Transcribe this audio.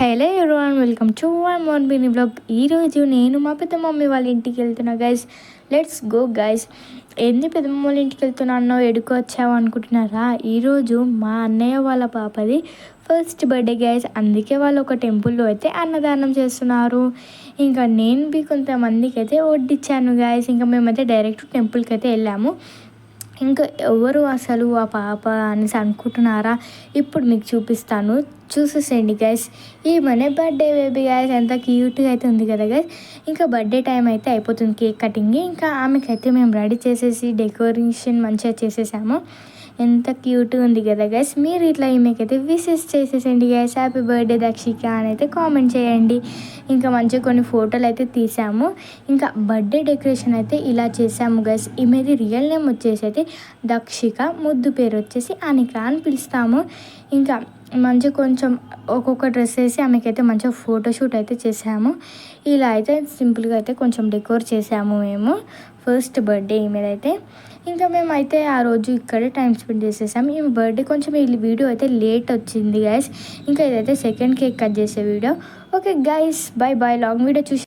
Hello everyone, welcome to one more mini vlog. ఈరోజు నేను మా పెద్ద మమ్మీ వాళ్ళ ఇంటికి వెళ్తున్నా గైస్. Let's go guys. ఎన్ని పెద్ద మమ్మీ వాళ్ళ ఇంటికి వెళ్తున్నానో ఎడుకు వచ్చావు అనుకుంటున్నారా? ఈరోజు మా అన్నయ్య వాళ్ళ పాపది ఫస్ట్ బర్త్డే గైస్. అందుకే వాళ్ళు ఒక టెంపుల్లో అయితే అన్నదానం చేస్తున్నారు. ఇంకా నేను కొంతమందికి అయితే వడ్డిచ్చాను గైస్. ఇంకా మేమైతే డైరెక్ట్ టెంపుల్కి అయితే వెళ్ళాము. ఇంకా ఎవరు అసలు ఆ పాప అనేసి అనుకుంటున్నారా? ఇప్పుడు మీకు చూపిస్తాను, చూసేసేయండి గైస్. ఈమెనే బర్త్డే బేబీ గైస్. ఎంత క్యూట్గా అయితే ఉంది కదా గైస్. ఇంకా బర్త్డే టైం అయితే అయిపోతుంది, కేక్ కటింగ్. ఇంకా ఆమెకైతే మేము రెడీ చేసేసి డెకరేషన్ మంచిగా చేసేసాము. ఎంత క్యూట్గా ఉంది కదా గైస్. మీరు ఇట్లా ఈమెకైతే విషెస్ చేసేసండి గైస్. హ్యాపీ బర్త్డే dakshika అని అయితే కామెంట్ చేయండి. ఇంకా మంచిగా కొన్ని ఫోటోలు అయితే తీసాము. ఇంకా బర్త్డే డెకరేషన్ అయితే ఇలా చేసాము గైస్. ఈమెది రియల్ నేమ్ వచ్చేసి అయితే dakshika, ముద్దు పేరు వచ్చేసి అనిక అని పిలుస్తాము. ఇంకా మంచిగా కొంచెం ఒక్కొక్క డ్రెస్ వేసి ఆమెకైతే మంచిగా ఫోటోషూట్ అయితే చేసాము. ఇలా అయితే సింపుల్గా అయితే కొంచెం డెకోర్ చేసాము మేము. ఫస్ట్ బర్త్డే ఈమెదైతే. ఇంకా మేమైతే ఆ రోజు ఇక్కడే టైం స్పెండ్ చేసేసాము. ఈ బర్త్డే కొంచెం ఈ వీడియో అయితే లేట్ వచ్చింది గైస్. ఇంకా ఇదైతే సెకండ్ కేక్ కట్ చేసే video. Okay guys, bye bye. Long video చూసి